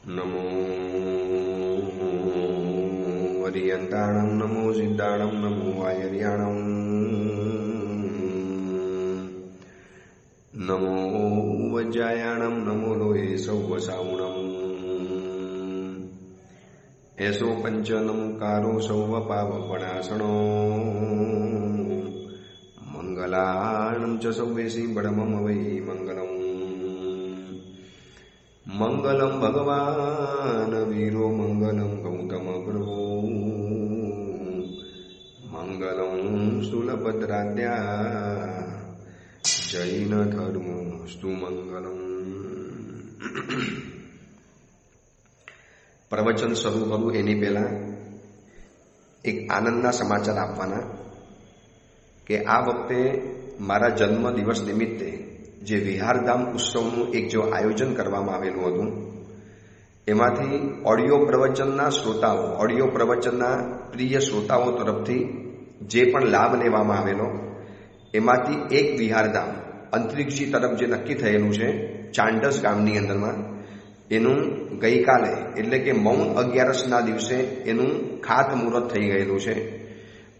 નમો અરિયંતાણં નમો સિદ્ધાણં નમો આયર્યાણં નમો વજ્જાયાણં નમો લોહે સૌવસાવણં એસો પંચ નમુકારો સૌવ પાવપણાસણો મંગલાણં ચ સૌવેસી બળમમ વૈ મંગલમ મંગલમ ભગવાન વીરો મંગલમ ગૌતમ પ્રભુ મંગલમ સ્થૂલભદ્રાદ્યા જૈન ધર્મો સ્તુ મંગલમ. પ્રવચન શરૂ કરું એની પહેલા એક આનંદના સમાચાર આપવાના કે આ વખતે મારા જન્મ દિવસ નિમિત્તે જે વિહારધામ ઉત્સવનું એક જો આયોજન કરવામાં આવેલું હતું એમાંથી ઓડિયો પ્રવચનના શ્રોતાઓ, ઓડિયો પ્રવચનના પ્રિય શ્રોતાઓ તરફથી જે પણ લાભ લેવામાં આવેલો એમાંથી એક વિહારધામ અંતરિક્ષજી તરફ જે નક્કી થયેલું છે ચાંડસ ગામની અંદરમાં, એનું ગઈકાલે એટલે કે મૌન 11ના દિવસે એનું ખાતમુહૂર્ત થઈ ગયેલું છે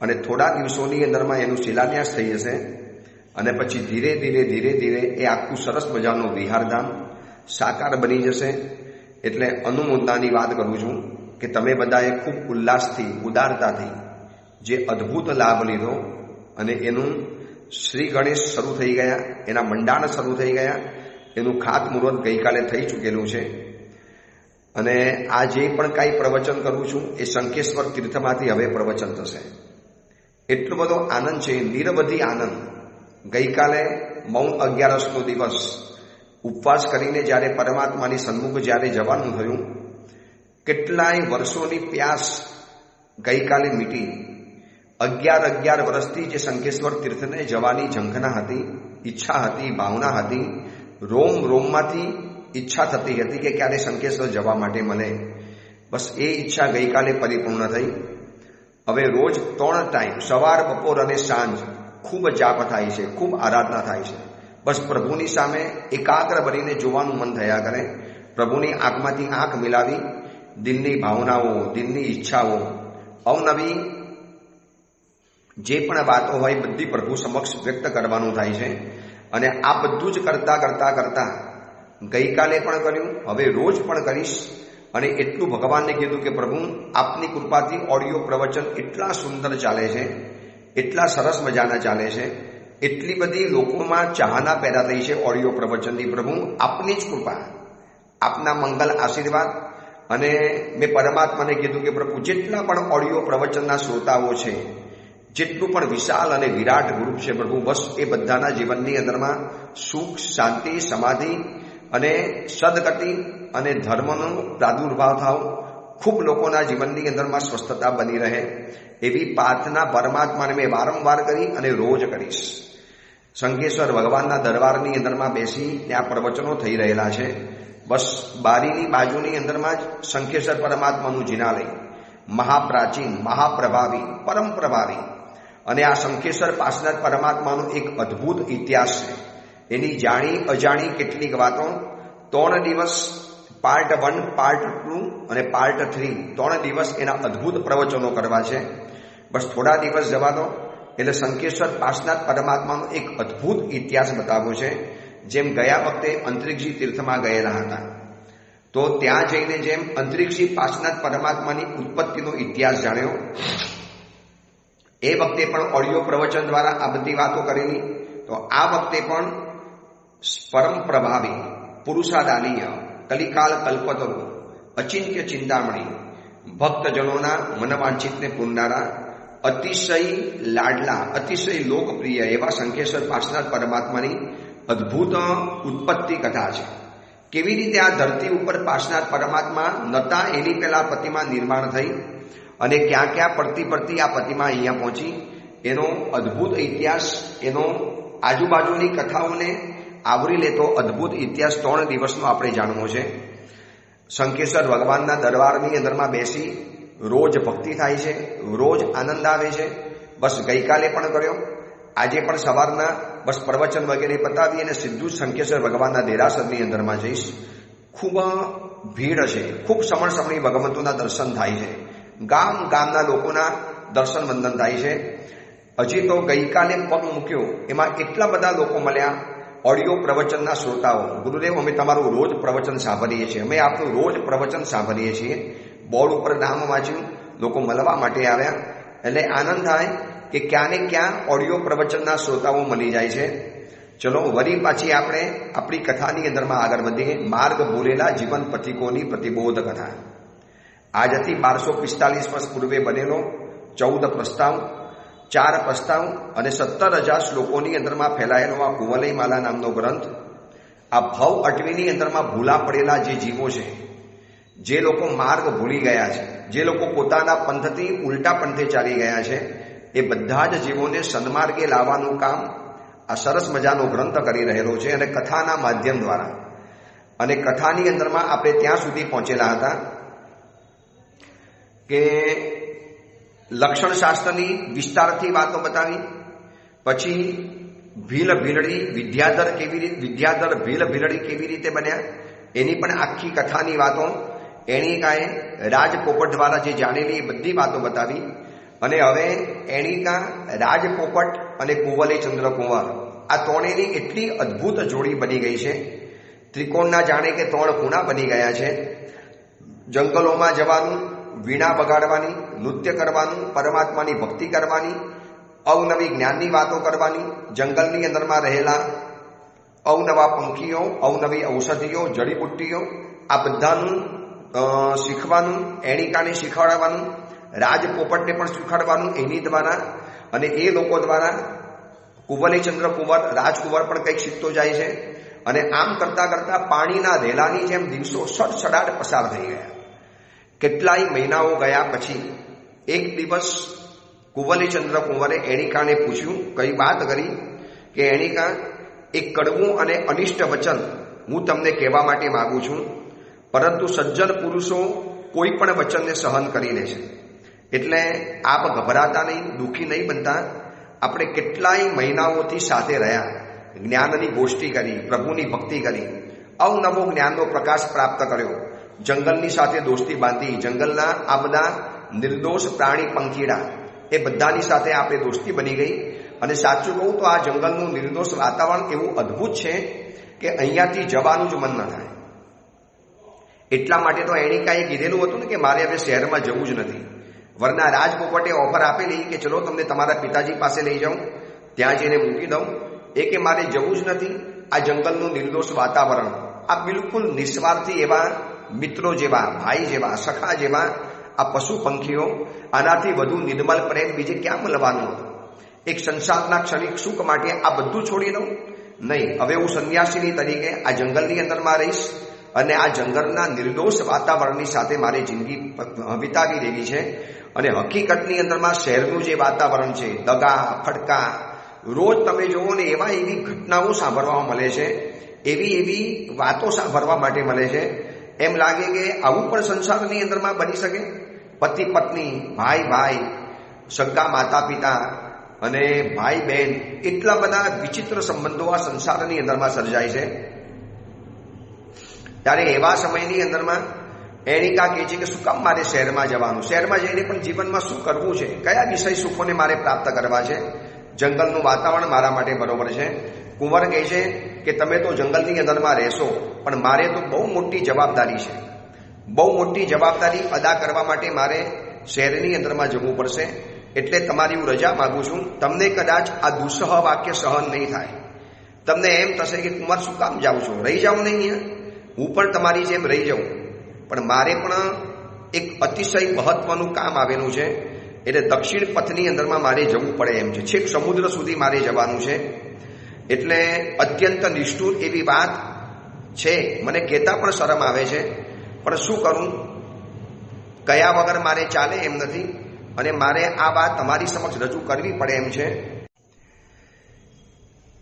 અને થોડા દિવસોની અંદરમાં એનું શિલાન્યાસ થઈ જશે અને પછી ધીરે ધીરે એ આખું સરસ મજાનું વિહારધામ સાકાર બની જશે. એટલે અનુમોદનાની વાત કરું છું કે તમે બધાએ ખૂબ ઉલ્લાસથી, ઉદારતાથી જે અદ્ભુત લાભ લીધો અને એનું શ્રી ગણેશ શરૂ થઈ ગયા, એના મંડાણ શરૂ થઈ ગયા, એનું ખાતમુહૂર્ત ગઈકાલે થઈ ચૂકેલું છે અને આ જે પણ કાંઈ પ્રવચન કરું છું એ શંખેશ્વર તીર્થમાંથી હવે પ્રવચન થશે. એટલો બધો આનંદ છે, નિરવધિ આનંદ. ગઈકાલે મૌન 11નો દિવસ ઉપવાસ કરીને જ્યારે પરમાત્માની સન્મુખ જ્યારે જવાનું થયું, કેટલાય વર્ષોની પ્યાસ ગઈકાલે મીટી. 11 વર્ષથી જે શંખેશ્વર તીર્થને જવાની ઝંખના હતી, ઈચ્છા હતી, ભાવના હતી, રોમ રોમમાંથી ઈચ્છા થતી હતી કે ક્યારે શંખેશ્વર જવા માટે મળે. બસ એ ઈચ્છા ગઈકાલે પરિપૂર્ણ થઈ. હવે રોજ 3 ટાઈમ સવાર, બપોર અને સાંજ ખૂબ જાપ થાય છે, ખૂબ આરાધના થાય છે. બસ પ્રભુની સામે એકાગ્ર બનીને જોવાનું મન થયા કરે. પ્રભુની આંખમાંથી આંખ મિલાવી દિલની ભાવનાઓ, દિલની ઈચ્છાઓ, અવનવી જે પણ વાતો હોય બધી પ્રભુ સમક્ષ વ્યક્ત કરવાનું થાય છે. અને આ બધું જ કરતા ગઈકાલે પણ કર્યું, હવે રોજ પણ કરીશ. અને એટલું ભગવાનને કીધું કે પ્રભુ આપની કૃપાથી ઓડિયો પ્રવચન એટલા સુંદર ચાલે છે, એટલા સરસ મજાના ચાલે છે, એટલી બધી લોકોમાં ચાહના પેદા થઈ છે ઓડિયો પ્રવચનની. પ્રભુ આપની જ કૃપા, આપના મંગલ આશીર્વાદ. અને મેં પરમાત્માને કીધું કે પ્રભુ જેટલા પણ ઓડિયો પ્રવચનના શ્રોતાઓ છે, જેટલું પણ વિશાળ અને વિરાટ ગ્રુપ છે પ્રભુ, બસ એ બધાના જીવનની અંદરમાં સુખ, શાંતિ, સમાધિ અને સદગતિ અને ધર્મનો પ્રાદુર્ભાવ થાવ, ખૂબ લોકોના જીવનની અંદરમાં સ્વસ્થતા બની રહે એવી પ્રાર્થના પરમાત્માને મેં વારંવાર કરી અને રોજ કરીશ. શંખેશ્વર ભગવાનના દરબારની અંદરમાં બેસી ત્યાં પ્રવચનો થઈ રહેલા છે. બસ બારીની બાજુની અંદરમાં જ શંખેશ્વર પરમાત્માનું જિનાલય, મહાપ્રાચીન, મહાપ્રભાવી, પરમ પ્રભાવી. અને આ શંખેશ્વર પાસનાથ પરમાત્માનો એક અદ્ભુત ઇતિહાસ છે. એની જાણી અજાણી કેટલીક વાતો 3 દિવસ, પાર્ટ 1, પાર્ટ 2 અને પાર્ટ 3, 3 દિવસ એના અદ્ભુત પ્રવચનો કરવા છે. બસ થોડા દિવસ જવા દો એટલે શંખેશ્વર પાસનાથ પરમાત્માનો એક અદ્ભુત ઇતિહાસ બતાવ્યો છે. જેમ ગયા વખતે અંતરિક્ષજી તીર્થમાં ગયેલા હતા તો ત્યાં જઈને જેમ અંતરિક્ષજી પાસનાથ પરમાત્માની ઉત્પત્તિનો ઇતિહાસ જાણ્યો, એ વખતે પણ ઓડિયો પ્રવચન દ્વારા આ બધી વાતો કરેલી. તો આ વખતે પણ પરમ પ્રભાવી, પુરુષાદાલીય, કલિકાલ કલ્પતરુ, અચિંત્ય ચિંતામણી, ભક્તજનોના મનવાંછિતને પૂરનારા, અતિશય લાડલા, અતિશય લોકપ્રિય એવા શંખેશ્વર પાસનાથ પરમાત્માની અદ્ભુત ઉત્પત્તિ કથા છે. કેવી રીતે આ ધરતી ઉપર પાસનાથ પરમાત્મા નતા એની પહેલા પ્રતિમા નિર્માણ થઈ અને ક્યાં ક્યાં પડતી આ પ્રતિમા અહીંયા પહોંચી, એનો અદ્ભુત ઇતિહાસ, એનો આજુબાજુની કથાઓને આવરી લેતો અદ્ભુત ઇતિહાસ 3 દિવસનો આપણે જાણવો છે. શંખેશ્વર ભગવાનના દરબારની અંદરમાં બેસી રોજ ભક્તિ થાય છે, રોજ આનંદ આવે છે. બસ ગઈકાલે પણ કર્યો, આજે પણ સવારના બસ પ્રવચન વગેરે પતાવી અને સીધું જ શંખેશ્વર ભગવાનના દેરાસરની અંદરમાં જઈશ. ખૂબ ભીડ હશે, ખૂબ સમણી ભગવંતોના દર્શન થાય છે, ગામના લોકોના દર્શન વંદન થાય છે. હજી તો ગઈકાલે પગ મૂક્યો એમાં એટલા બધા લોકો મળ્યા, ઓડિયો પ્રવચનના શ્રોતાઓ. ગુરુદેવ, અમે તમારું રોજ પ્રવચન સાંભળીએ છીએ, અમે આપનું રોજ પ્રવચન સાંભળીએ છીએ. બોર્ડ ઉપર નામ વાંચ્યું, લોકો મળવા માટે આવ્યા. એટલે આનંદ થાય કે ક્યાં ને ક્યાં ઓડિયો પ્રવચનના શ્રોતાઓ મળી જાય છે. ચલો વળી પાછી આપણે આપણી કથાની અંદરમાં આગળ વધીએ. માર્ગ ભૂલેલા જીવન પથિકોની પ્રતિબોધ કથા. આજથી 1245 વર્ષ પૂર્વે બનેલો 14 પ્રસ્તાવ, 4 પ્રસ્તાવ અને 17,000 શ્લોકોની અંદરમાં ફેલાયેલો આ કુવલય માલા નામનો ગ્રંથ. આ ભવ અટવીની અંદરમાં ભૂલા પડેલા જે જીવો છે, જે લોકો માર્ગ ભૂલી ગયા છે, જે લોકો પોતાના પંથથી ઉલટા પંથે ચાલી ગયા છે, એ બધા જ જીવોને સન્માર્ગે લાવવાનું કામ આ સરસ મજાનો ગ્રંથ કરી રહેલો છે. અને કથાના માધ્યમ દ્વારા, અને કથાની અંદરમાં આપણે ત્યાં સુધી પહોંચેલા હતા કે લક્ષણ શાસ્ત્રની વિસ્તારથી વાતો બતાવી. પછી વિદ્યાધર ભીલ કેવી રીતે બન્યા એની પણ આખી કથાની વાતો એણીકાએ રાજપોપટ દ્વારા જે જાણેલી એ બધી વાતો બતાવી. અને હવે એણીકા, રાજપોપટ અને કુવલય ચંદ્ર કુંવર, આ ત્રણેયની એટલી અદ્ભુત જોડી બની ગઈ છે. ત્રિકોણના જાણે કે 3 ખૂણા બની ગયા છે. જંગલોમાં જવાનું, વીણા બગાડવાની, નૃત્ય કરવાનું, પરમાત્માની ભક્તિ કરવાની, અવનવી જ્ઞાનની વાતો કરવાની, જંગલની અંદરમાં રહેલા અવનવા પંખીઓ, અવનવી ઔષધિઓ, જડીબુટ્ટીઓ, આ બધાનું શીખવાનું, એણીકાને શીખવાડવાનું, રાજપોપટને પણ શીખવાડવાનું એની દ્વારા. અને એ લોકો દ્વારા કુવલયચંદ્ર કુંવર, રાજકુંવર પણ કંઈક શીખતો જાય છે. અને આમ કરતાં કરતાં પાણીના રેલાની જેમ દિવસો સડસડાટ પસાર થઈ ગયા. કેટલાય મહિનાઓ ગયા પછી એક દિવસ કુવલયચંદ્ર કુંવરે એણીકાને પૂછ્યું, કઈ વાત કરી કે એણીકા, એક કડવું અને અનિષ્ટ વચન હું તમને કહેવા માટે માગું છું, પરંતુ સજ્જન પુરુષો કોઈ પણ વચનને સહન કરી લે છે. એટલે આપ ગભરાતા નહીં, દુઃખી નહીં બનતા. આપણે કેટલાય મહિનાઓથી સાથે રહ્યા, જ્ઞાનની ગોષ્ઠી કરી, પ્રભુની ભક્તિ કરી, અવનવો જ્ઞાનનો પ્રકાશ પ્રાપ્ત કર્યો, જંગલની સાથે દોસ્તી બાંધી, જંગલના આ બધા નિર્દોષ પ્રાણી પંખીડા એ બધાની સાથે આપણે દોસ્તી બની ગઈ. અને સાચું કહું તો આ જંગલનું નિર્દોષ વાતાવરણ એવું અદ્ભુત છે કે અહીંયાથી જવાનું જ મન ન થાય. એટલા માટે તો એણીકાએ કીધેલું હતું ને કે મારે હવે શહેરમાં જવું જ નથી. વરના રાજપોપટે ઓફર આપેલી કે ચલો તમને તમારા પિતાજી પાસે લઈ જાઉં, ત્યાં જઈને મૂકી દઉં. એ કે મારે જવું જ નથી. આ જંગલનું નિર્દોષ વાતાવરણ, આ બિલકુલ નિસ્વાર્થી એવા મિત્રો જેવા, ભાઈ જેવા, સખા જેવા આ પશુ પંખીઓ, આનાથી વધુ નિર્મલ પ્રેમ બીજે ક્યાં મળવાનું હતું? એક સંસારના ક્ષણિક સુખ માટે આ બધું છોડી દઉં? નહીં. હવે હું સંન્યાસીની તરીકે આ જંગલની અંદરમાં રહીશ અને આ જંગલના નિર્દોષ વાતાવરણની સાથે મારી જિંદગી વિતાવી દેવી છે. અને હકીકતની અંદરમાં શહેરનું જે વાતાવરણ છે, દગા ફટકા, રોજ તમે જુઓ ને એવી ઘટનાઓ સાંભળવા મળે છે, એવી વાતો સાંભળવા માટે મળે છે. એમ લાગે કે આવું પણ સંસારની અંદરમાં બની શકે. પતિ પત્ની, ભાઈ ભાઈ, સગા માતા પિતા અને ભાઈ બહેન, એટલા બધા વિચિત્ર સંબંધો આ સંસારની અંદરમાં સર્જાય છે. ત્યારે એવા સમયની અંદરમાં એણીકા કહે છે કે શું કામ મારે શહેરમાં જવાનું? શહેરમાં જઈને પણ જીવનમાં શું કરવું છે? કયા વિષય સુખોને મારે પ્રાપ્ત કરવા છે? જંગલનું વાતાવરણ મારા માટે બરોબર છે. કુંવર કહે છે કે તમે તો જંગલની અંદરમાં રહેશો, પણ મારે તો બહુ મોટી જવાબદારી છે. બહુ મોટી જવાબદારી અદા કરવા માટે મારે શહેરની અંદરમાં જવું પડશે. એટલે તમારી હું રજા માગું છું. તમને કદાચ આ દુસ્સહ વાક્ય સહન નહીં થાય. તમને એમ થશે કે કુંવર શું કામ જાઉં છું, રહી જાઉં નહીં અહીંયા, હું પણ તમારી જેમ રહી જાઉં. પણ મારે પણ એક અતિશય મહત્વનું કામ આવેલું છે. એટલે દક્ષિણ પથની અંદરમાં મારે જવું પડે એમ છે. છેક સમુદ્ર સુધી મારે જવાનું છે. એટલે અત્યંત નિષ્ઠુર એવી વાત છે. મને કહેતા પણ શરમ આવે છે, પણ શું કરું? કયા વગર મારે ચાલે એમ નથી. અને મારે આ વાત તમારી સમક્ષ રજૂ કરવી પડે એમ છે.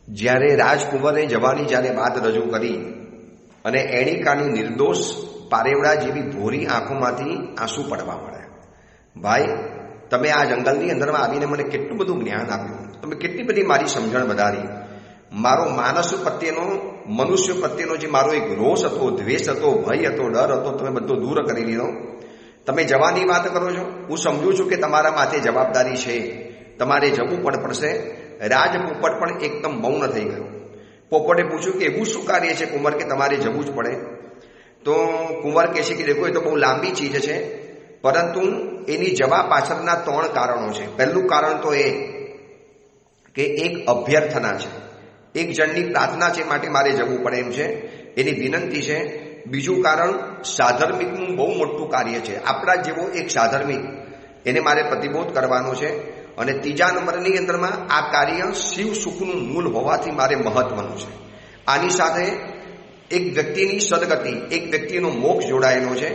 જ્યારે રાજકુંવરે જવાની જ્યારે વાત રજૂ કરી અને એણીકાની નિર્દોષ પારેવડા જેવી ભોરી આંખોમાંથી આંસુ પડવા મળ્યા. ભાઈ, તમે આ જંગલની અંદરમાં આવીને મને કેટલું બધું જ્ઞાન આપ્યું, તમે કેટલી બધી મારી સમજણ વધારી, મારો માનસ પ્રત્યેનો, મનુષ્ય પ્રત્યેનો જે મારો એક રોષ હતો, દ્વેષ હતો, ભય હતો, ડર હતો, તમે બધો દૂર કરી લીધો. તમે જવાની વાત કરો છો. હું સમજુ છું કે તમારા માથે જવાબદારી છે, તમારે જવું પણ પડશે. રાજપોપટ પણ એકદમ મૌન થઈ ગયો. પોપટે પૂછ્યું કે એવું શું કાર્ય છે કુંવર કે તમારે જવું જ પડે? તો કુંવર કહે છે કે દેખો, એ તો બહુ લાંબી ચીજ છે, પરંતુ એની જવા પાછળના 3 કારણો છે. પહેલું કારણ તો એ કે એક અભ્યર્થના છે, એક જણની પ્રાર્થના છે, માટે મારે જવું પડે એમ છે, એની વિનંતી છે. બીજું કારણ સાધર્મિકનું બહુ મોટું કાર્ય છે, આપણા જેવો એક સાધર્મિક, એને મારે પ્રતિબોધ કરવાનો છે. અને ત્રીજા નંબરની અંદરમાં આ કાર્ય શિવ સુખનું મૂળ હોવાથી મારે મહત્વનું છે. આની સાથે એક વ્યક્તિની સદગતિ, એક વ્યક્તિનો મોક્ષ જોડાયેલો છે,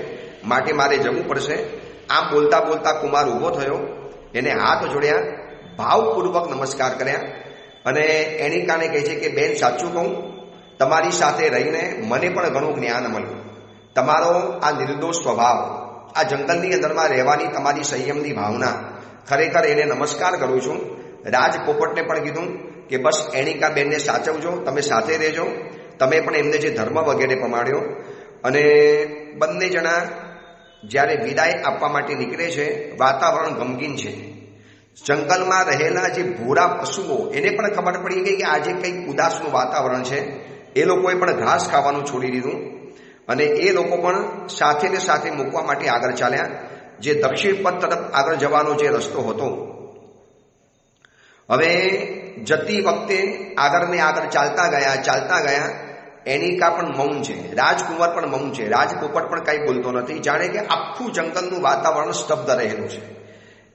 માટે મારે જવું પડશે. આમ બોલતા બોલતા કુમાર ઊભો થયો, એને હાથ જોડ્યા, ભાવપૂર્વક નમસ્કાર કર્યા અને એની કાને કહે છે કે બેન, સાચું કહું, તમારી સાથે રહીને મને પણ ઘણું જ્ઞાન મળ્યું. તમારો આ નિર્દોષ સ્વભાવ, આ જંગલની અંદરમાં રહેવાની તમારી સંયમની ભાવના, ખરેખર એને નમસ્કાર કરું છું. રાજપોપટને પણ કીધું કે બસ એનિકા બેનને સાચવજો, તમે સાથે રહેજો, તમે પણ એમને જે ધર્મ વગેરે પમાડ્યો. અને બંને જણા જ્યારે વિદાય આપવા માટે નીકળે છે, વાતાવરણ ગમગીન છે. જંગલમાં રહેલા જે ભૂરા પશુઓ, એને પણ ખબર પડી ગઈ કે આજે કંઈક ઉદાસનું વાતાવરણ છે. એ લોકોએ પણ ઘાસ ખાવાનું છોડી દીધું અને એ લોકો પણ સાથે ને સાથે મૂકવા માટે આગળ ચાલ્યા, જે દક્ષિણ પથ તરફ આગળ જવાનો જે રસ્તો હતો. હવે જતી વખતે આગળ ને આગળ ચાલતા ગયા. એનિકા પણ મૌન છે, રાજકુંવર પણ મૌન છે, રાજપોપટ પણ કંઈ બોલતો નથી, જાણે કે આખું જંગલનું વાતાવરણ સ્તબ્ધ રહેલું છે.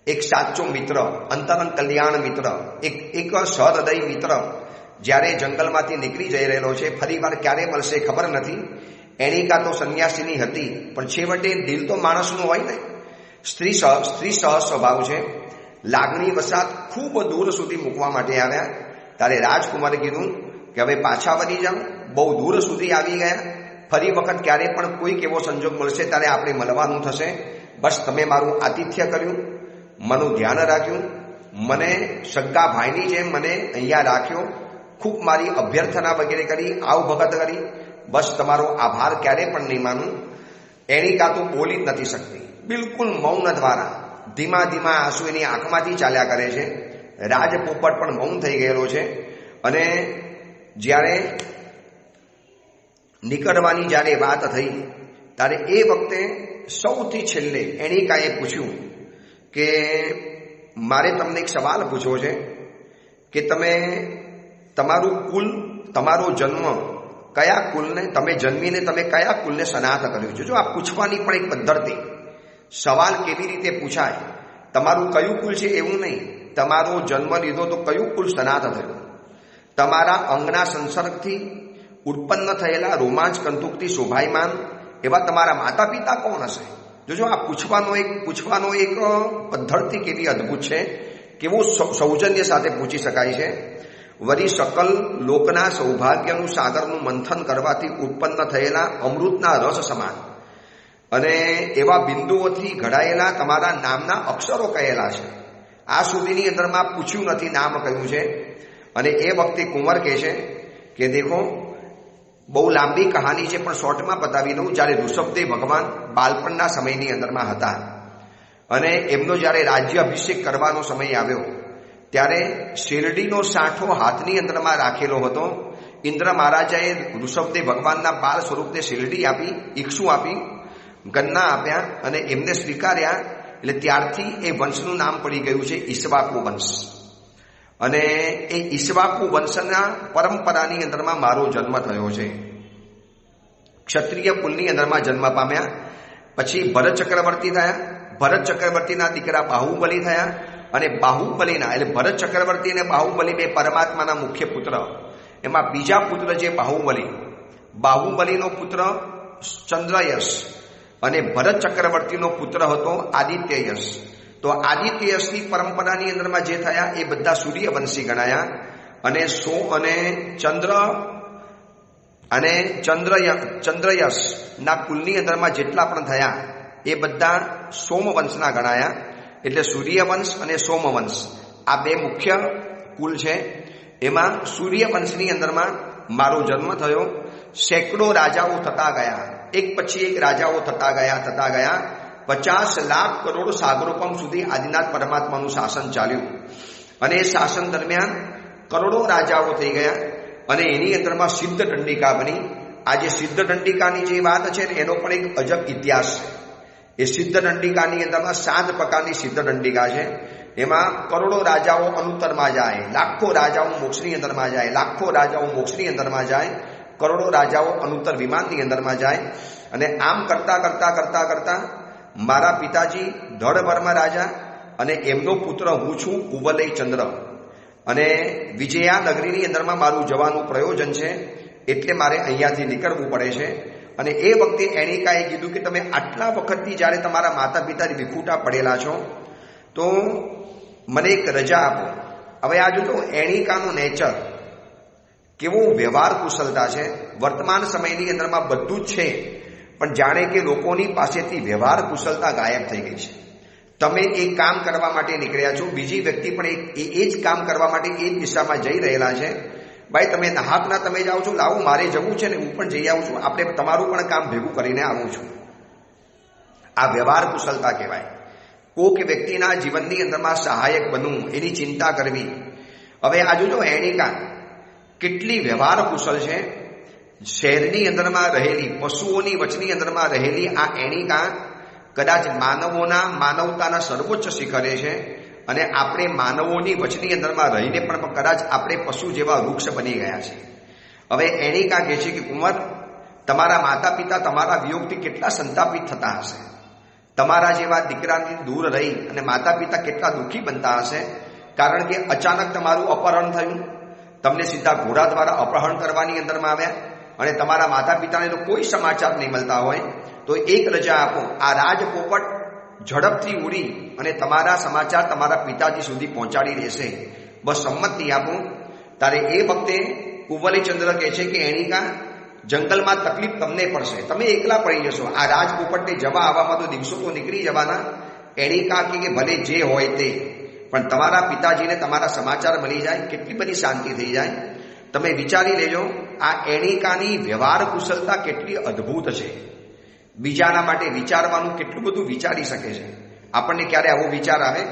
એક સાચો મિત્ર, અંતરંગ કલ્યાણ મિત્ર, એક સહૃદય મિત્ર જ્યારે જંગલમાંથી નીકળી જઈ રહેલો છે, ફરી વાર ક્યારે મળશે ખબર નથી. એનિકા તો સંન્યાસીની હતી, પણ છેવટે દિલ તો માણસનું હોય ને. સ્ત્રી સહ સ્વભાવ છે, લાગણી વસાત ખૂબ દૂર સુધી મૂકવા માટે આવ્યા. ત્યારે રાજકુમારે કીધું કે હવે પાછા વળી જાઓ, બહુ દૂર સુધી આવી ગયા, ફરી વખત ક્યારે પણ કોઈક એવો સંજોગ મળશે ત્યારે આપણે મળવાનું થશે. બસ તમે મારું આતિથ્ય કર્યું, મારું ધ્યાન રાખ્યું, મને સગા ભાઈની જેમ મને અહીંયા રાખ્યો, ખૂબ મારી અભ્યર્થના વગેરે કરી, આવ ભગત કરી, બસ તમારો આભાર ક્યારે પણ નહીં માનું. એનિકા તો બોલી જ નથી શકતી, બિલકુલ મૌન દ્વારા ધીમા ધીમા આંસુ એની આંખમાંથી ચાલ્યા કરે છે. રાજપોપટ પણ મૌન થઈ ગયેલો છે. અને જ્યારે નીકળવાની જ્યારે વાત થઈ ત્યારે એ વખતે સૌથી છેલ્લે એનિકાએ પૂછ્યું કે મારે તમને એક સવાલ પૂછવો છે કે તમે તમારું કુલ, તમારો જન્મ કયા કુલને, તમે જન્મીને તમે કયા કુલને સનાથ કર્યું છે? જો આ પૂછવાની પણ એક પદ્ધતિ, સવાલ કેવી રીતે પૂછાય, તમારું કયું કુલ છે એવું નહીં, તમારો જન્મ લીધો તો કયું કુલ સનાથ થયું, તમારા અંગના સંસર્ગથી ઉત્પન્ન થયેલા રોમાંચ કંતુકથી શોભાયમાન એવા તમારા માતા પિતા કોણ હશે? જોજો આ પૂછવાનો એક પદ્ધતિ કેવી અદ્ભુત છે, કેવું સૌજન્ય સાથે પૂછી શકાય છે. વળી સકલ લોકના સૌભાગ્યનું સાગરનું મંથન કરવાથી ઉત્પન્ન થયેલા અમૃતના રસ સમાન અને એવા બિંદુઓથી ઘડાયેલા તમારા નામના અક્ષરો કહેલા છે. આ સુધીની અંદરમાં પૂછ્યું નથી નામ કયું છે. અને એ વખતે કુંવર કહે છે કે દેખો, બહુ લાંબી કહાની છે પણ શોર્ટમાં બતાવી દઉં. જ્યારે ઋષભદેવ ભગવાન બાળપણના સમયની અંદરમાં હતા અને એમનો જ્યારે રાજ્ય અભિષેક કરવાનો સમય આવ્યો ત્યારે શેરડીનો સાંઠો હાથની અંદરમાં રાખેલો હતો. ઇન્દ્ર મહારાજાએ ઋષભદેવ ભગવાનના બાળ સ્વરૂપને શેરડી આપી, ઈક્ષુ આપી, ગન્ના આપ્યા અને એમને સ્વીકાર્યા. એટલે ત્યારથી એ વંશનું નામ પડી ગયું છે ઈક્ષ્વાકુ વંશ. અને એ ઈક્ષ્વાકુ વંશના પરંપરાની અંદરમાં મારો જન્મ થયો છે. ક્ષત્રિય કુલની અંદરમાં જન્મ પામ્યા. પછી ભરત ચક્રવર્તી થયા. ભરત ચક્રવર્તીના દીકરા બાહુબલી થયા અને બાહુબલીના, એટલે ભરત ચક્રવર્તી અને બાહુબલી બે પરમાત્માના મુખ્ય પુત્ર. એમાં બીજા પુત્ર જે બાહુબલીનો પુત્ર ચંદ્રયશ અને ભરત ચક્રવર્તીનો પુત્ર હતો આદિત્યયશ. તો આદિત્યયશની પરંપરાની અંદરમાં જે થયા એ બધા સૂર્યવંશી ગણાયા. અને ચંદ્રયશના કુલની અંદરમાં જેટલા પણ થયા એ બધા સોમવંશના ગણાયા. એટલે સૂર્યવંશ અને સોમવંશ આ બે મુખ્ય કુલ છે. એમાં સૂર્યવંશની અંદરમાં મારો જન્મ થયો. સેંકડો રાજાઓ થતા ગયા, એક પછી એક રાજાઓ થતા ગયા 50 લાખ કરોડ સાગરોપમ સુધી આદિનાથ પરમાત્માનું શાસન ચાલ્યું. અને એ શાસન દરમિયાન કરોડો રાજાઓ થઈ ગયા અને એની અંદરમાં સિદ્ધ દંડિકા બની. આજે સિદ્ધ દંડિકાની જે વાત છે ને એનો પણ એક અજબ ઇતિહાસ છે. એ સિદ્ધ દંડિકાની અંદરમાં 7 પ્રકારની સિદ્ધ દંડિકા છે. એમાં કરોડો રાજાઓ અનુત્તરમાં જાય, લાખો રાજાઓ મોક્ષની અંદરમાં જાય, લાખો રાજાઓ મોક્ષની અંદરમાં જાય, કરોડો રાજાઓ અનુત્તર વિમાનની અંદરમાં જાય. અને આમ કરતા કરતા કરતા કરતા મારા પિતાજી ધડવર્મા રાજા અને એમનો પુત્ર હું છું કુવલય ચંદ્ર, અને વિજયા નગરીની અંદરમાં મારું જવાનું પ્રયોજન છે, એટલે મારે અહીંયાથી નીકળવું પડે છે. અને એ વખતે એણિકાએ કીધું કે તમે આટલા વખતથી જ્યારે તમારા માતા પિતાની વિખૂટા પડેલા છો તો મને એક રજા આપો. હવે આ જો એણિકાનો નેચર કેવો વ્યવહાર કુશળતા છે. વર્તમાન સમયની અંદરમાં બધું જ છે, પણ જાણે કે લોકોની પાસેથી વ્યવહાર કુશળતા ગાયબ થઈ ગઈ છે. તમે એક કામ કરવા માટે નીકળ્યા છો, બીજી વ્યક્તિ પણ એ જ કામ કરવા માટે એ જ દિશામાં જઈ રહેલા છે. ભાઈ તમે નાહકના તમે જાઓ છો, લાવો મારે જવું છે ને હું પણ જઈ આવું છું, આપણે તમારું પણ કામ ભેગું કરીને આવું છું. આ વ્યવહાર કુશળતા કહેવાય. કોઈક વ્યક્તિના જીવનની અંદરમાં સહાયક બનવું, એની ચિંતા કરવી. હવે આ જો એણિકા કેટલી વ્યવહાર કુશળ છે. શહેરની અંદરમાં રહેલી, પશુઓની વચની અંદરમાં રહેલી આ એણિકા કદાચ માનવતાના સર્વોચ્ચ શિખરે છે. અને આપણે માનવોની વચની અંદરમાં રહીને પણ કદાચ આપણે પશુ જેવા વૃક્ષ બની ગયા છે. હવે એણિકા કહે છે કે કુંવર, તમારા માતા પિતા તમારા વિયોગથી કેટલા સંતાપિત થતા હશે. તમારા જેવા દીકરાથી દૂર રહી અને માતા પિતા કેટલા દુઃખી બનતા હશે. કારણ કે અચાનક તમારું અપહરણ થયું, તમને સીધા ઘોડા દ્વારા અપહરણ કરવાની અંદરમાં આવ્યા અને તમારા માતા પિતાને તો કોઈ સમાચાર નહીં મળતા હોય તો એક રજા આપો, આ રાજપોપટ ઝડપથી ઉડી અને તમારા સમાચાર તમારા પિતાજી સુધી પહોંચાડી દેશે, બસ સંમતિ આપો. ત્યારે એ વખતે કુવલયચંદ્ર કહે છે કે એણિકા, જંગલમાં તકલીફ તમને પડશે, તમે એકલા પડી જશો. આ રાજપોપટને જવા આવવામાં તો દિવસો તો નીકળી જવાના. એણિકા કે ભલે જે હોય તે, પણ તમારા પિતાજીને તમારા સમાચાર મળી જાય, કેટલી બધી શાંતિ થઈ જાય. તમે વિચારી લેજો આ એણિકાની વ્યવહાર કુશળતા કેટલી અદ્ભુત છે. બીજાના માટે વિચારવાનું કેટલું બધું વિચારી શકે છે. આપણને ક્યારે આવો વિચાર આવે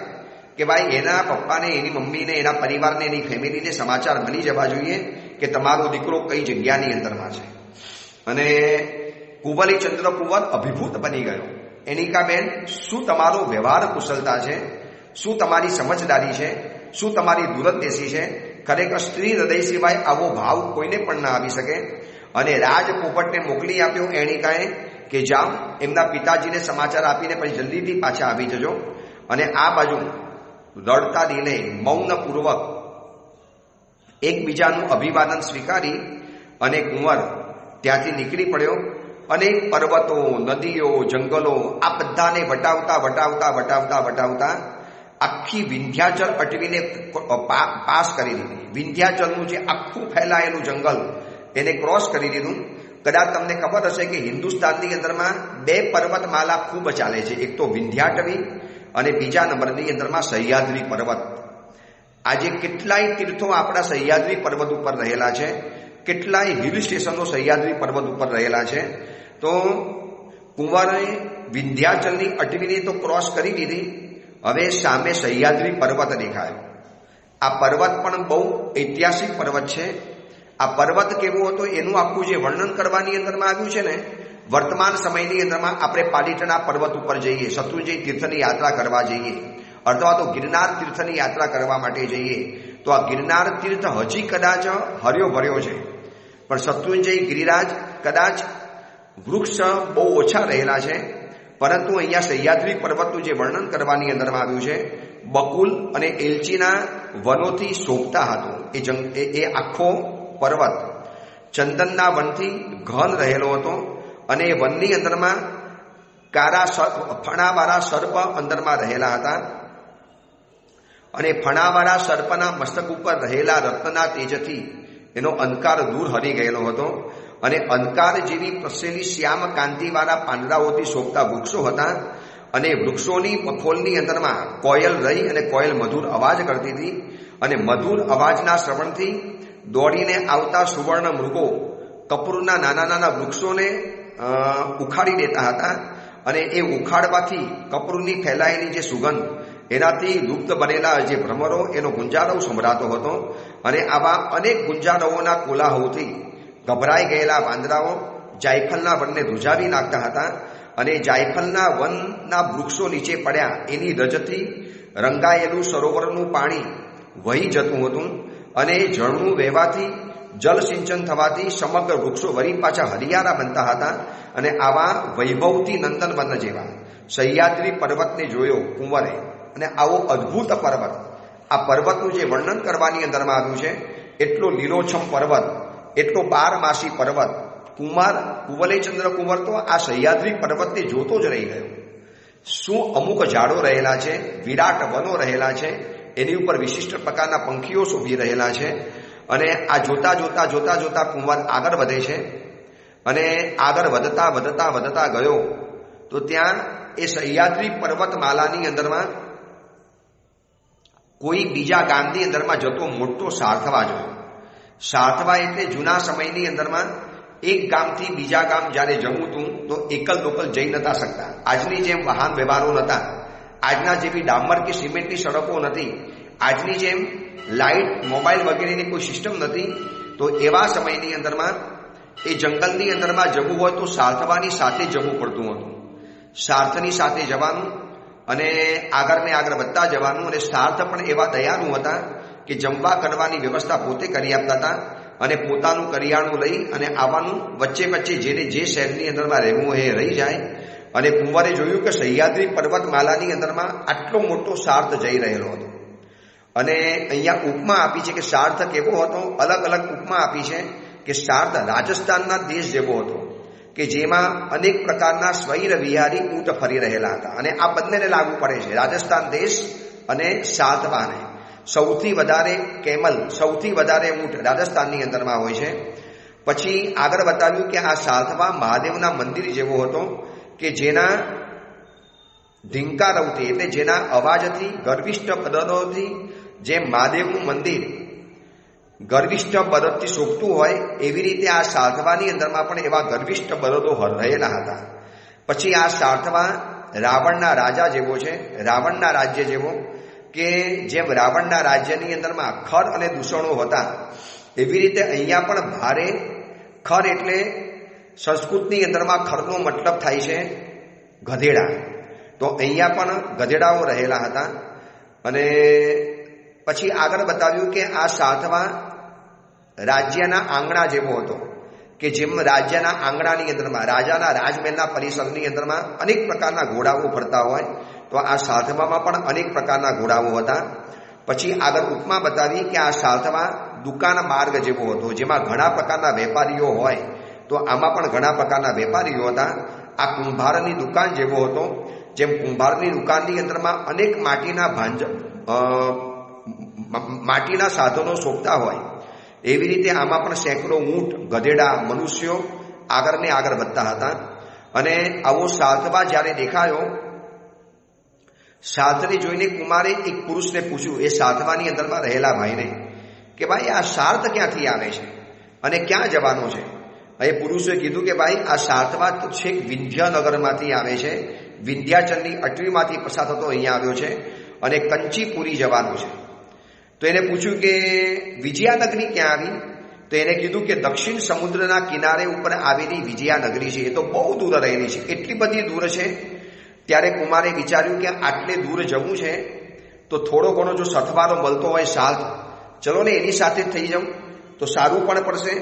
કે ભાઈ એના પપ્પાને, એની મમ્મીને, એના પરિવારને, એની ફેમિલીને સમાચાર મળી જવા જોઈએ કે તમારો દીકરો કઈ જગ્યાની અંદરમાં છે. અને કુવલયચંદ્ર કુંવર અભિભૂત બની ગયો. એણિકાબેન, શું તમારો વ્યવહાર કુશળતા છે, શું તમારી સમજદારી છે, શું તમારી દૂરંદેશી છે. ખરેખર સ્ત્રી હૃદય સિવાય આવો ભાવ કોઈને પણ ના આવી શકે. અને રાજપોપટને મોકલી આપ્યો એણિકાએ કે જાઓ એમના પિતાજીને સમાચાર આપીને પછી જલ્દીથી પાછા આવી જજો. અને આ બાજુ રડતા દિલે મૌનપૂર્વક એકબીજાનું અભિવાદન સ્વીકારી અને કુંવર ત્યાંથી નીકળી પડ્યો. અનેક પર્વતો, નદીઓ, જંગલો આ બધાને વટાવતા આખી વિંધ્યાચલ અટવીને પાસ કરી દીધી. વિંધ્યાચલનું જે આખું ફેલાયેલું જંગલ એને ક્રોસ કરી દીધું. કદાચ તમને ખબર હશે કે હિન્દુસ્તાનની અંદરમાં 2 પર્વતમાલા ખૂબ ચાલે છે, એક તો વિંધ્યાટવી અને બીજા નંબરની અંદરમાં સહ્યાદ્રી પર્વત. આજે કેટલાય તીર્થો આપણા સહ્યાદ્રી પર્વત ઉપર રહેલા છે, કેટલાય હિલ સ્ટેશનો સહ્યાદ્રી પર્વત ઉપર રહેલા છે. તો કુંવરે વિંધ્યાચલની અટવીને તો ક્રોસ કરી દીધી. હવે સામે સહ્યાદ્રી પર્વત દેખાયો. આ પર્વત પણ બહુ ઐતિહાસિક પર્વત છે. આ પર્વત કેવો હતો એનું આખું જે વર્ણન કરવાની અંદરમાં આવ્યું છે ને, વર્તમાન સમયની અંદરમાં આપણે પાલીતાણા પર્વત ઉપર જઈએ, શત્રુંજય તીર્થની યાત્રા કરવા જઈએ, અથવા તો ગિરનાર તીર્થની યાત્રા કરવા માટે જઈએ, તો આ ગિરનાર તીર્થ હજી કદાચ હર્યો ભર્યો છે, પણ શત્રુંજય ગિરિરાજ કદાચ વૃક્ષ બહુ ઓછા રહેલા છે. પરંતુ અહીંયા સહ્યાદ્રી પર્વતનું જે વર્ણન કરવાની અંદરમાં આવ્યું છે, બકુલ અને એલચીના વનોથી શોભતા હતું. એ આખો પર્વત ચંદનના વનથી ઘન રહેલો હતો અને એ વનની અંદરમાં ફણાવાળા સર્પ અંદરમાં રહેલા હતા. અને ફણાવાળા સર્પના મસ્તક ઉપર રહેલા રત્નના તેજથી એનો અંધકાર દૂર હરી ગયેલો હતો. અને અંધકાર જેવી પ્રસરેલી શ્યામ કાંતિવાળા પાંદડાઓથી શોભતા વૃક્ષો હતા. અને વૃક્ષોની બખોલની અંદરમાં કોયલ રહી અને કોયલ મધુર અવાજ કરતી હતી. અને મધુર અવાજના શ્રવણથી દોડીને આવતા સુવર્ણ મૃગો કપૂરના નાના નાના વૃક્ષોને ઉખાડી દેતા હતા અને એ ઉખાડવાથી કપૂરની ફેલાયેલી જે સુગંધ એનાથી લુપ્ત બનેલા જે ભ્રમરો એનો ગુંજારવ સંભળાતો હતો અને આવા અનેક ગુંજારવોના કોલાહલથી ગભરાઈ ગયેલા વાંદરાઓ જાયફળના વનને ધ્રુજાવી નાખતા હતા અને જાયફળના વનના વૃક્ષો નીચે પડ્યા એની રજથી રંગાયેલું સરોવરનું પાણી વહી જતું હતું અને જળનું વહેવાથી જલ સિંચન થવાથી સમગ્ર વૃક્ષો વળી પાછા હરિયાળા બનતા હતા અને આવા વૈભવથી નંદનવન જેવા સહ્યાદ્રી પર્વતને જોયો કુંવરે અને આવો અદ્ભુત પર્વત, આ પર્વતનું જે વર્ણન કરવાની અંદરમાં આવ્યું છે, એટલો લીલોછમ પર્વત, એટલો 12 પર્વત. કુવલેચંદ્ર કુંવર તો આ સહ્યાદ્રી પર્વતને જોતો જ રહી ગયો. શું અમુક ઝાડો રહેલા છે, વિરાટ વનો રહેલા છે, એની ઉપર વિશિષ્ટ પ્રકારના પંખીઓ શોભી રહેલા છે અને આ જોતા જોતા જોતા જોતા કુંવર આગળ વધે છે અને આગળ વધતા વધતા વધતા ગયો તો ત્યાં એ સહ્યાદ્રી પર્વતમાલાની અંદરમાં કોઈ બીજા ગામની અંદરમાં જતો મોટો સાર્થવા જોયો. સાર્થવા એટલે જૂના સમયની અંદરમાં એક ગામથી બીજા ગામ જ્યારે જવું હતું તો એકલ લોકલ જઈ નતા શકતા. આજની જેમ વાહન વ્યવહારો નહોતા, આજના જેવી ડામર કે સિમેન્ટની સડકો નથી, આજની જેમ લાઇટ, મોબાઈલ વગેરેની કોઈ સિસ્ટમ નથી. તો એવા સમયની અંદરમાં એ જંગલની અંદરમાં જવું હોય તો સાર્થવાની સાથે જવું પડતું હતું. સાર્થની સાથે જવાનું અને આગળ ને આગળ વધતા જવાનું. અને સાર્થ પણ એવા દયાળુ હતા કે જમવા કરવાની વ્યવસ્થા પોતે કરી આપતા હતા અને પોતાનું કરિયાણું લઈ અને આવવાનું. વચ્ચે વચ્ચે જેને જે શહેરની અંદરમાં રહેવું એ રહી જાય. અને કુંવરે જોયું કે સહ્યાદ્રી પર્વતમાલાની અંદરમાં આટલો મોટો સાર્થ જઈ રહેલો હતો. અને અહીંયા ઉપમા આપી છે કે સાર્થ કેવો હતો, અલગ અલગ ઉપમા આપી છે કે સાર્થ રાજસ્થાનના દેશ જેવો હતો કે જેમાં અનેક પ્રકારના સ્વૈર વિહારી ઊંટ ફરી રહેલા હતા. અને આ બંનેને લાગુ પડે છે, રાજસ્થાન દેશ અને સાર્થવાને. સૌથી વધારે કેમલ, સૌથી વધારે ઊંટ રાજસ્થાનની અંદરમાં હોય છે. પછી આગળ બતાવ્યું કે આ સાર્થવા મહાદેવના મંદિર જેવો હતો કે જેના ઢીંકારવથી એટલે જેના અવાજથી, ગર્વિષ્ઠ પદોથી જેમ મહાદેવનું મંદિર ગર્વિષ્ઠ બળદથી શોભતું હોય એવી રીતે આ સાર્થવાની અંદરમાં પણ એવા ગર્વિષ્ઠ બળદો રહેલા હતા. પછી આ સાર્થવા રાવણના રાજા જેવો છે, રાવણના રાજ્ય જેવો કે જેમ રાવણના રાજ્યની અંદરમાં ખર અને દૂષણો હતા એવી રીતે અહીંયા પણ ભારે ખર એટલે સંસ્કૃતની અંદરમાં ખરનો મતલબ થાય છે ગધેડા. તો અહીંયા પણ ગધેડાઓ રહેલા હતા. અને પછી આગળ બતાવ્યું કે આ સાર્થવા રાજ્યના આંગણા જેવો હતો કે જેમ રાજ્યના આંગણાની અંદરમાં, રાજાના રાજમહેલના પરિસરની અંદરમાં અનેક પ્રકારના ઘોડાઓ ફરતા હોય તો આ સાર્થવામાં પણ અનેક પ્રકારના ઘોડાઓ હતા. પછી આગળ ઉપમા બતાવી કે આ સાર્થવા દુકાન માર્ગ જેવો હતો જેમાં ઘણા પ્રકારના વેપારીઓ હોય તો આમાં પણ ઘણા પ્રકારના વેપારીઓ હતા. આ કુંભારની દુકાન જેવો હતો, જેમ કુંભારની દુકાનની અંદરમાં અનેક માટીના સાધનો શોભતા હોય એવી રીતે આમાં પણ સેંકડો ઊંટ, ગધેડા, મનુષ્યો આગળ ને આગળ વધતા હતા. અને આવો સાર્થવા જ્યારે દેખાયો, સાર્થને જોઈને કુમારે એક પુરુષને પૂછ્યું, એ સાર્થવાની અંદરમાં રહેલા ભાઈને, કે ભાઈ આ સાર્થ ક્યાંથી આવે છે અને ક્યાં જવાનો છે? એ પુરુષે કીધું કે ભાઈ આ સાર્થવા તો છેક વિંધ્યાનગરમાંથી આવે છે, વિંધ્યાચલની અટવીમાંથી પસાર થતો અહીંયા આવ્યો છે અને કંચીપુરી જવાનું છે. તો એને પૂછ્યું કે વિજયાનગરી ક્યાં આવી? તો એને કીધું કે દક્ષિણ સમુદ્રના કિનારે ઉપર આવેલી વિજયાનગરી છે, એ તો બહુ દૂર રહેલી છે, એટલી બધી દૂર છે. ત્યારે કુમારે વિચાર્યું કે આટલે દૂર જવું છે તો થોડો ઘણો જો સથવારો મળતો હોય સાર્થ, ચલો ને એની સાથે જ થઈ જાઉં તો સારું પણ પડશે,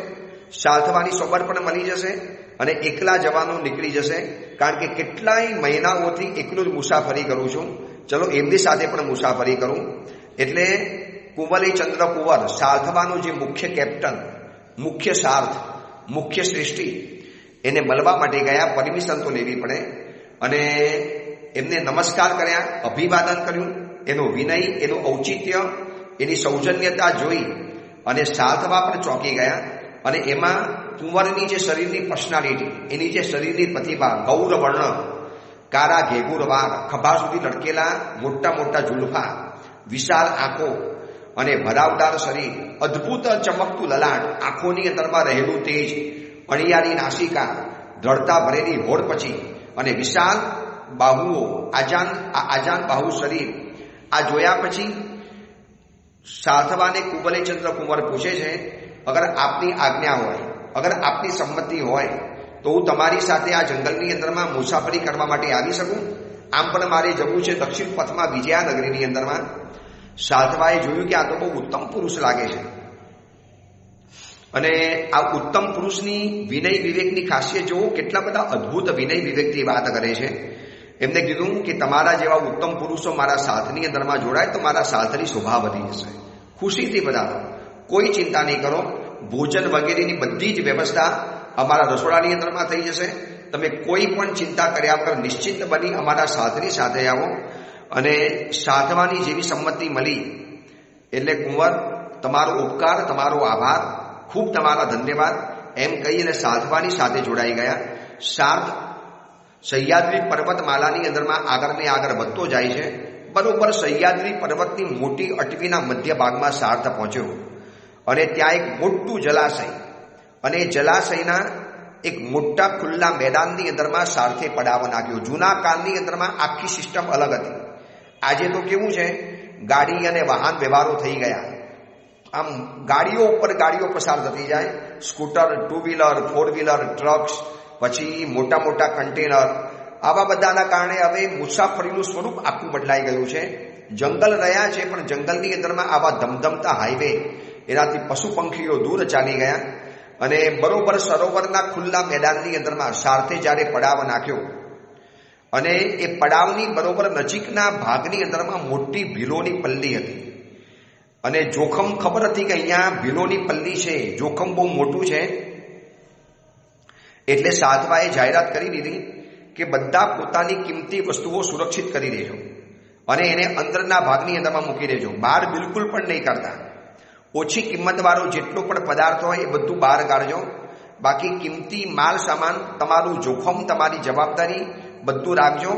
સાર્થવાની સોબર પણ મળી જશે અને એકલા જવાનું નીકળી જશે. કારણ કે કેટલાય મહિનાઓથી એકલું જ મુસાફરી કરું છું, ચલો એમની સાથે પણ મુસાફરી કરું. એટલે કુવલેચંદ્ર કુંવર, સાર્થવાનો જે મુખ્ય કેપ્ટન, મુખ્ય સાર્થ, મુખ્ય શ્રેષ્ઠી, એને મળવા માટે ગયા. પરમિશન તો લેવી પડે. અને એમને નમસ્કાર કર્યા, અભિવાદન કર્યું. એનો વિનય, એનું ઔચિત્ય, એની સૌજન્યતા જોઈ અને સાર્થવા પણ ચોંકી ગયા. અને એમાં કુંવરની જે શરીરની પર્સનાલિટી, એની જે શરીરની પ્રતિભા, ગૌરવર્ણ, કારા ઘેગુર વાળ, ખભા સુધી લટકેલા મોટા મોટા ઝુલફા, વિશાળ આંખો અને ભરાવદાર શરીર, અદ્ભુત ચમકતું લલાટ, આંખોની અંદરમાં રહેલું તેજ, અણિયારી નાસિકા, દ્રઢતા ભરેલી હોડ પછી અને વિશાળ બાહુઓ, આજાન બાહુ શરીર, આ જોયા પછી સાધવાને કુબલેચંદ્ર કુંવર પૂછે છે, અગર આપની આજ્ઞા હોય, અગર આપની સંમતિ હોય તો હું તમારી સાથે આ જંગલની અંદરમાં મુસાફરી કરવા માટે આવી શકું? આમ પણ મારે જવું છે દક્ષિણ પથમાં વિજયાનગરીની અંદરમાં. સાધવાએ જોયું કે આ તો બહુ ઉત્તમ પુરુષ લાગે છે અને આ ઉત્તમ પુરુષની વિનય વિવેકની ખાસિયત જુઓ, કેટલા બધા અદ્ભુત વિનય વિવેકથી વાત કરે છે. એમને કીધું કે તમારા જેવા ઉત્તમ પુરુષો મારા સાથની અંદરમાં જોડાય તો મારા સાથની શોભા વધી જશે. ખુશીથી વધારો, કોઈ ચિંતા નહીં કરો, ભોજન વગેરેની બધી જ વ્યવસ્થા અમારા રસોડાની અંદરમાં થઈ જશે. તમે કોઈ પણ ચિંતા કર્યા વગર નિશ્ચિંત બની અમારા સાથની સાથે આવો. અને સાધવાની જેવી સંમતિ મળી એટલે કુંવર, તમારો ઉપકાર, તમારો આભાર, ખૂબ તમારા ધન્યવાદ એમ કહીને સાધવાની સાથે જોડાઈ ગયા. સાર્થ સહ્યાદ્રી પર્વતમાલાની અંદરમાં આગળ ને આગળ વધતો જાય છે. બરોબર સહ્યાદ્રી પર્વતની મોટી અટવીના મધ્ય ભાગમાં સાર્થ પહોંચ્યો અને ત્યાં એક મોટું જલાશય અને જલાશયના એક મોટા ખુલ્લા મેદાનની અંદરમાં સાર્થે પડાવ નાખ્યો. જૂના કાળની અંદરમાં આખી સિસ્ટમ અલગ હતી. આજે તો કેવું છે, ગાડી અને વાહન વ્યવહારો થઈ ગયા. આમ ગાડીઓ ઉપર ગાડીઓ પસાર થતી જાય, scooter, two wheeler, four wheeler, trucks, પછી મોટા મોટા કન્ટેનર, આવા બધાના કારણે હવે મુસાફરીનું સ્વરૂપ આખું બદલાઈ ગયું છે. જંગલ રહ્યા છે પણ જંગલની અંદરમાં આવા ધમધમતા હાઈવે, એનાથી પશુ પંખીઓ દૂર ચાલી ગયા. અને બરોબર સરોવરના ખુલ્લા મેદાનની અંદરમાં સાર્થે જ્યારે પડાવ નાખ્યો અને એ પડાવની બરોબર નજીકના ભાગની અંદરમાં મોટી ભીલોની પલ્લી હતી અને જોખમ ખબર હતી કે અહીંયા ભીલોની પલ્લી છે, જોખમ બહુ મોટું છે. એટલે સાધવાએ જાહેરાત કરી દીધી કે બધા પોતાની કિંમતી વસ્તુઓ સુરક્ષિત કરી દેજો અને એને અંદરના ભાગની અંદરમાં મૂકી દેજો, બહાર બિલકુલ પણ નહીં કરતા. ઓછી કિંમતવાળો જેટલો પણ પદાર્થ હોય એ બધું બહાર કાઢજો, બાકી કિંમતી માલ સામાન, તમારું જોખમ, તમારી જવાબદારી બધું રાખજો.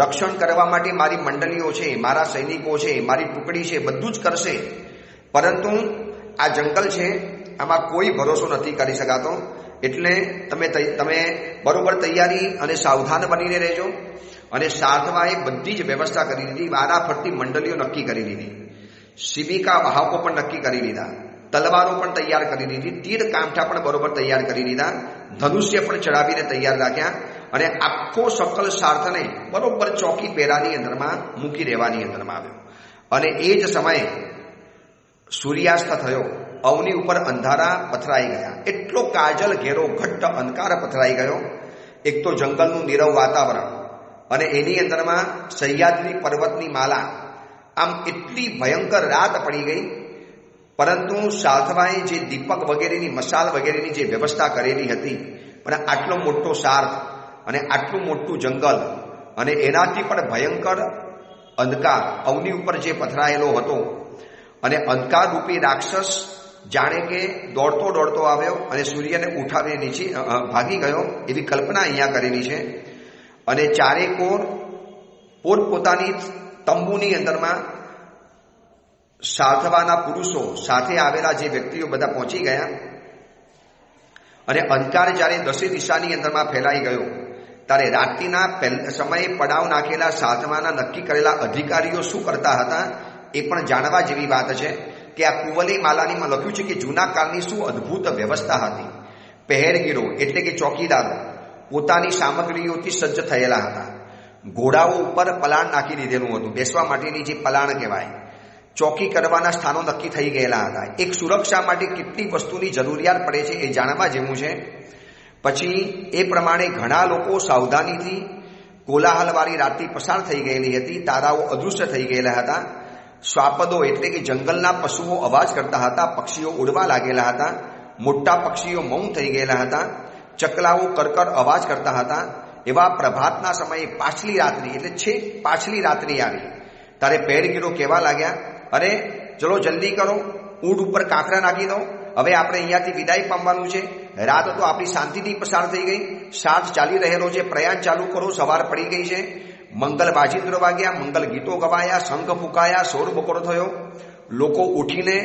રક્ષણ કરવા માટે મારી મંડળીઓ છે, મારા સૈનિકો છે, મારી ટુકડી છે, બધું જ કરશે. પરંતુ આ જંગલ છે, આમાં કોઈ ભરોસો નથી કરી શકાતો. એટલે તમે બરોબર તૈયારી અને સાવધાન બનીને રહેજો. અને સાધવાએ બધી જ વ્યવસ્થા કરી દીધી. વારાફરતી મંડળીઓ નક્કી કરી દીધી, શિબિકા વાહકો પણ નક્કી કરી દીધા, તલવારો પણ તૈયાર કરી દીધી, તીર કામઠા પણ બરોબર તૈયાર કરી દીધા, ધનુષ્ય પણ ચડાવીને તૈયાર રાખ્યા. અને આખો સકલ સાર્થને બરોબર ચોકી પેરાની અંદરમાં મૂકી દેવાની અંદરમાં આવ્યો. અને એ જ સમયે સૂર્યાસ્ત થયો, અવની ઉપર અંધારા પથરાઈ ગયા. એટલો કાજલ ઘેરો ઘટ્ટ અંધકાર પથરાઈ ગયો. એક તો જંગલનું નીરવ વાતાવરણ અને એની અંદરમાં સહ્યાદ્રી પર્વતની માલા, આમ એટલી ભયંકર રાત પડી ગઈ. પરંતુ સાધવાએ જે દીપક વગેરેની, મસાલ વગેરેની જે વ્યવસ્થા કરેલી હતી, પણ આટલો મોટો સાર્થ અને આટલું મોટું જંગલ અને એનાથી પણ ભયંકર અંધકાર અવની ઉપર જે પથરાયેલો હતો અને અંધકાર રૂપી રાક્ષસ જાણે કે દોડતો દોડતો આવ્યો અને સૂર્યને ઉઠાવીને નીચે ભાગી ગયો, એવી કલ્પના અહીંયા કરેલી છે. અને ચારેકોર પોતપોતાની તંબુની અંદરમાં સાધવાના પુરુષો સાથે આવેલા જે વ્યક્તિઓ બધા પહોંચી ગયા. અને અંધકાર જ્યારે દસે દિશાની અંદરમાં ફેલાઈ ગયો ત્યારે રાત્રિના સમયે પડાવ નાખેલા સાધવાના નક્કી કરેલા અધિકારીઓ શું કરતા હતા એ પણ જાણવા જેવી વાત છે. કે આ કુવલી માલાનીમાં લખ્યું છે કે જૂના કાળની શું અદ્ભુત વ્યવસ્થા હતી. પહેરગીરો એટલે કે ચોકીદારો પોતાની સામગ્રીઓથી સજ્જ થયેલા હતા. ઘોડાઓ ઉપર પલાણ નાખી દીધેલું હતું, બેસવા માટેની જે પલાણ કહેવાય. ચોકી કરવાના સ્થાનો નક્કી થઈ ગયેલા હતા. એક સુરક્ષા માટે કેટલી વસ્તુની જરૂરિયાત પડે છે એ જાણવા જેવું છે. પછી એ પ્રમાણે ઘણા લોકો સાવધાનીથી, કોલાહલવાળી રાત્રિ પસાર થઈ ગયેલી હતી, તારાઓ અદૃશ્ય થઈ ગયેલા હતા. શ્વાપદો એટલે કે જંગલના પશુઓ અવાજ કરતા હતા, પક્ષીઓ ઉડવા લાગેલા હતા, મોટા પક્ષીઓ મૌન થઈ ગયેલા હતા, ચકલાઓ કરકર અવાજ કરતા હતા. એવા પ્રભાતના સમયે પાછલી રાત્રિ એટલે છેક પાછલી રાત્રિ આવી ત્યારે પહેરગીરો કહેવા લાગ્યા, અરે ચલો જલ્દી કરો, ઊંટ ઉપર કાંકરા નાખી દો, હવે આપણે અહીંયાથી વિદાય પામવાનું છે. રાત તો આપણી શાંતિથી પસાર થઈ ગઈ, સાથ ચાલી રહેલો છે, પ્રયાણ ચાલુ કરો, સવાર પડી ગઈ છે. મંગલ વાજિંત્રો વાગ્યા, મંગલ ગીતો ગવાયા, શંખ ફૂંકાયા, શોર બકોર થયો. લોકો ઉઠીને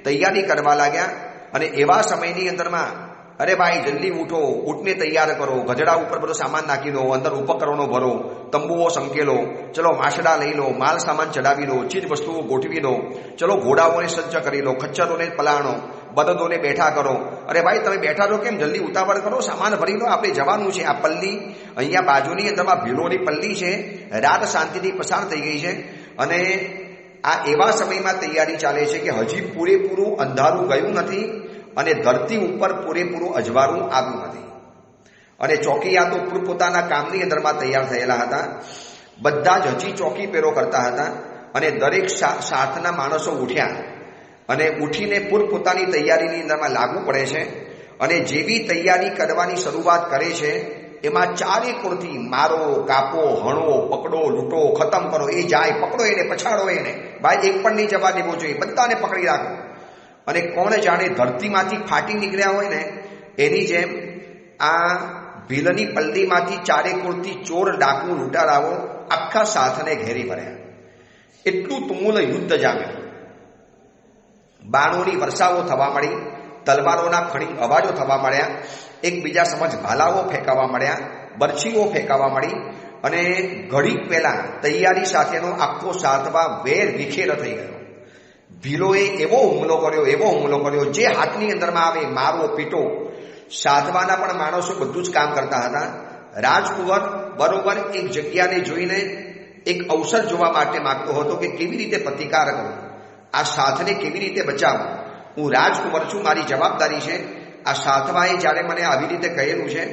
તૈયારી કરવા લાગ્યા અને એવા સમયની અંદરમાં અરે ભાઈ જલ્દી ઉઠો, ઊંટને તૈયાર કરો, ગધેડા ઉપર બધો સામાન નાખી દો, અંદર ઉપકરણો ભરો, તંબુઓ સંકેલો, ચલો માછડા લઈ લો, માલ સામાન ચડાવી દો, ચીજ વસ્તુઓ ગોઠવી દો, ચલો ઘોડાઓને સજ્જ કરી લો, ખચ્ચરોને પલાણો, બદદોને બેઠા કરો. અરે ભાઈ તમે બેઠા છો કેમ? જલ્દી ઉતાવળ કરો, સામાન ભરી લો, આપણે જવાનું છે. આ પલ્લી અહીંયા બાજુની અંદરમાં ભીલોની પલ્લી છે, રાત શાંતિથી પસાર થઈ ગઈ છે અને આ એવા સમયમાં તૈયારી ચાલે છે કે હજી પૂરેપૂરું અંધારું ગયું નથી અને ધરતી ઉપર પૂરેપૂરું અજવાળું આવ્યું નથી. અને ચોકીયા તો પોતાના કામની અંદરમાં તૈયાર થયેલા હતા. બધા જ હજી ચોકી પેરો કરતા હતા અને દરેક સાથના માણસો ઉઠ્યા અને ઉઠીને પોતાની તૈયારીની અંદરમાં લાગુ પડે છે. અને જેવી તૈયારી કરવાની શરૂઆત કરે છે એમાં ચારે કોરથી મારો, કાપો, હણો, પકડો, લૂંટો, ખતમ કરો, એ જાય, પકડો એને, પછાડો એને, ભાઈ એક પણ નહીં જવા દેવો જોઈએ, બધાને પકડી રાખો. અને કોણ જાણે ધરતીમાંથી ફાટી નીકળ્યા હોય ને એની જેમ આ ભીલની પલ્લીમાંથી ચારે કોરથી ચોર, ડાકુ, લૂંટારાઓ આખા સાથને ઘેરી ભર્યા. એટલું તુમુલ યુદ્ધ જામ્યું. બાણોની વર્ષાઓ થવા મળી, તલવારોના ખણી અવાજો થવા મળ્યા, એકબીજા સમજ ભાલાઓ ફેંકાવા મળ્યા, બરછીઓ ફેંકાવા મળી અને ઘડીક પહેલા તૈયારી સાથેનો આખો સાથવા વેર વિખેર થઈ ગયો. ભીલોએ એવો હુમલો કર્યો જે હાથની અંદરમાં આવે મારો, પીટો. સાધવાના પણ માણસો બધું જ કામ કરતા હતા. રાજકુંવર બરોબર એક જગ્યાને જોઈને એક અવસર જોવા માટે માંગતો હતો કે કેવી રીતે પ્રતિકાર કરું, આ સાથને કેવી રીતે બચાવું. હું રાજકુંવર છું, મારી જવાબદારી છે. આ સાથવાએ જ્યારે મને આવી રીતે કહેલું છે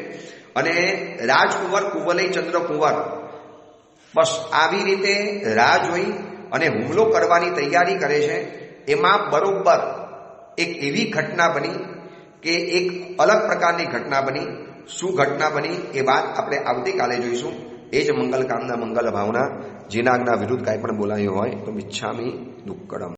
અને રાજકુંવર કુંવલય ચંદ્ર કુંવર બસ આવી રીતે રાહ જોઈ અને હુમલો કરવાની તૈયારી કરે છે. એમાં બરોબર એક એવી ઘટના બની કે એક અલગ પ્રકારની ઘટના બની. શું ઘટના બની એ વાત આપણે આવતીકાલે જોઈશું. એ જ મંગલ કામના, મંગલ ભાવના. જેના આજ્ઞા વિરુદ્ધ કાંઈ પણ બોલાયું હોય તો મિચ્છામિ દુક્કડમ.